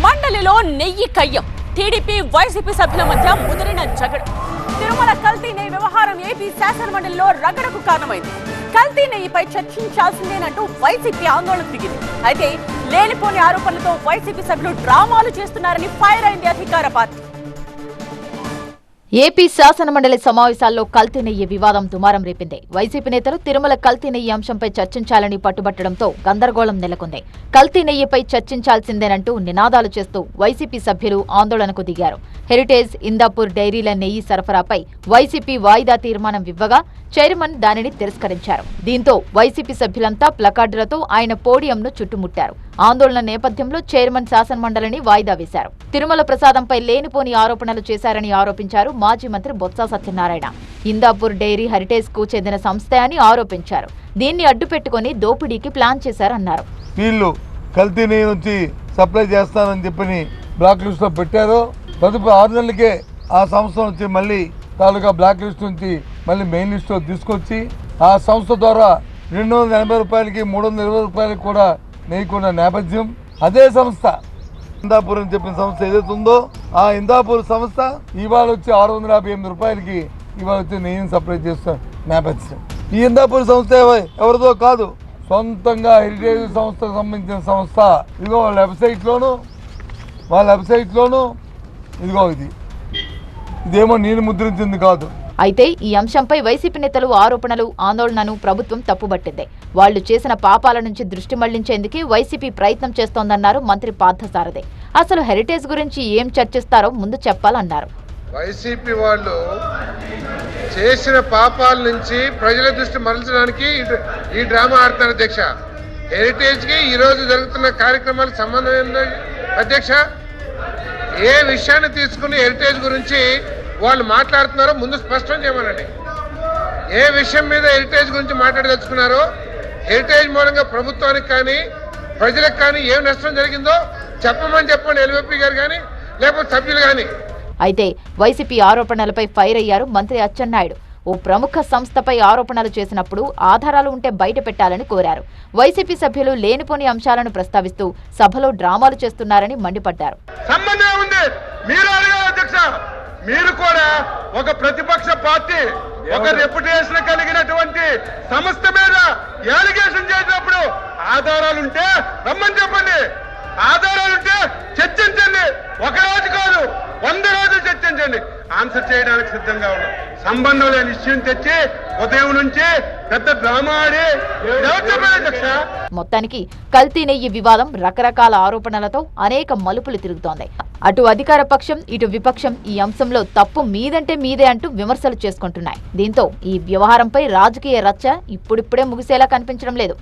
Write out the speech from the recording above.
మండలిలో నెయ్యి కయ్యం. TDP YCP సభ్యుల మధ్య ముదిరిన జగడ. తిరుమల కల్తీ నెయ్యి వ్యవహారం ఏపీ శాసన మండలిలో రగడకు కారణమైంది. కల్తీ నెయ్యిపై చర్చించాల్సిందేనంటూ వైసీపీ ఆందోళన దిగింది. అయితే లేనిపోని ఆరోపణలతో వైసీపీ సభ్యులు డ్రామాలు చేస్తున్నారని ఫైర్ అయింది అధికార పార్టీ. ఏపీ శాసనమండలి సమావేశాల్లో కల్తీ నెయ్యి వివాదం దుమారం రేపింది. వైసీపీ నేతలు తిరుమల కల్తీ నెయ్యి అంశంపై చర్చించాలని పట్టుబట్టడంతో గందరగోళం నెలకొంది. కల్తీ నెయ్యిపై చర్చించాల్సిందేనంటూ నినాదాలు చేస్తూ వైసీపీ సభ్యులు ఆందోళనకు దిగారు. హెరిటేజ్, ఇందాపూర్ డైరీల నెయ్యి సరఫరాపై వైసీపీ వాయిదా తీర్మానం ఇవ్వగా చైర్మన్ దానిని తిరస్కరించారు. దీంతో వైసీపీ సభ్యులంతా ప్లకార్డులతో ఆయన పోడియంను చుట్టుముట్టారు. ఆందోళన నేపథ్యంలో చైర్మన్ శాసనమండలిని వాయిదా వేశారు. తిరుమల ప్రసాదంపై లేనిపోని ఆరోపణలు చేశారని ఆరోపించారు మాజీ మంత్రి బొత్స సత్యనారాయణ. ఇందాపూర్ డైరీ హెరిటేజ్ కు చెందిన సంస్థ అని ఆరోపించారు. దీన్ని అడ్డుపెట్టుకుని దోపిడీకి ప్లాన్ చేశారన్నారు. వీళ్ళు కల్తీ నెయ్యి నుంచి సప్లై చేస్తానని చెప్పని బ్లాక్ లిస్ట్ లో పెట్టారు. తదుపరి 6 నెలలకే ఆ సంస్థ నుంచి మళ్ళీ తాలూకా బ్లాక్ లిస్ట్ నుంచి మళ్ళీ మెయిన్ లిస్ట్ లో తీసుకొచ్చి ఆ సంస్థ ద్వారా 280 రూపాయలకి 320 రూపాయలకి కూడా నెయ్యకున్న నేపథ్యం. అదే సంస్థ ఇందాపూర్ అని చెప్పిన సంస్థ ఏదైతే ఉందో ఆ ఇందాపూర్ సంస్థ ఇవాళ వచ్చి 658 రూపాయలకి ఇవాళ వచ్చి నెయ్యిని సప్లై చేస్తున్న నేపథ్యం. ఈ ఇందాపూర్ సంస్థ ఎవరిదో కాదు, సొంతంగా హెరిటేజ్ సంస్థకు సంబంధించిన సంస్థ. ఇదిగో వాళ్ళ వెబ్సైట్లోను ఇదిగో ఇదేమో నేను ముద్రించింది కాదు. అయితే ఈ అంశంపై వైసీపీ నేతలు ఆరోపణలు, ఆందోళనను ప్రభుత్వం తప్పుబట్టింది. వాళ్లు చేసిన పాపాల నుంచి దృష్టి మళ్లించేందుకే వైసీపీ ప్రయత్నం చేస్తోందన్నారు మంత్రి పార్థసారథి. అసలు హెరిటేజ్ గురించి ఏం చర్చిస్తారో ముందు చెప్పాలన్నారు. వైసీపీ వాళ్ళు చేసిన పాపాల నుంచి ప్రజల దృష్టి మరల్చడానికి ఈ డ్రామా ఆడుతున్నారు అధ్యక్ష. హెరిటేజ్ కి ఈ రోజు జరుగుతున్న కార్యక్రమాలకు సంబంధం ఏంటి అధ్యక్ష? ఏ విషయాన్ని తీసుకుని హెరిటేజ్ గురించి వాళ్ళు మాట్లాడుతున్నారో ముందు స్పష్టం చేయమనండి. ఏ విషయం మీద హెరిటేజ్ గురించి మాట్లాడదలుచుకున్నారో, హెరిటేజ్ మూలంగా ప్రభుత్వానికి కానీ ప్రజలకు కానీ ఏం నష్టం జరిగిందో చెప్పండి ఎల్వీపీ గారు కానీ లేకపోతే సభ్యులు కానీ. అయితే వైసీపీ ఆరోపణలపై ఫైర్ అయ్యారు మంత్రి అచ్చెన్నాయుడు. ఓ ప్రముఖ సంస్థపై ఆరోపణలు చేసినప్పుడు ఆధారాలు ఉంటే బయట పెట్టాలని కోరారు. వైసీపీ సభ్యులు లేనిపోని అంశాలను ప్రస్తావిస్తూ సభలో డ్రామాలు చేస్తున్నారని మండిపడ్డారు. మీరు కూడా ఒక ప్రతిపక్ష పార్టీ, ఒక రెప్యుటేషన్ కలిగినటువంటి సంస్థ మీద అలిగేషన్ చేసినప్పుడు ఆధారాలుంటే రమ్మని చెప్పండి. ఆధారాలుంటే చర్చించండి. ఒక రోజు కాదు 100 రోజులు చర్చించండి. ఆన్సర్ చేయడానికి సిద్ధంగా ఉన్నాం. సంబంధం లేని విషయం తెచ్చి ఉదయం నుంచి పెద్ద డ్రామా ఆడి మొత్తానికి కల్తీ నెయ్యి వివాదం రకరకాల ఆరోపణలతో అనేక మలుపులు తిరుగుతోంది. అటు అధికార పక్షం, ఇటు విపక్షం ఈ అంశంలో తప్పు మీదంటే మీదే అంటూ విమర్శలు చేసుకుంటున్నాయి. దీంతో ఈ వ్యవహారంపై రాజకీయ రచ్చ ఇప్పుడిప్పుడే ముగిసేలా కనిపించడం లేదు.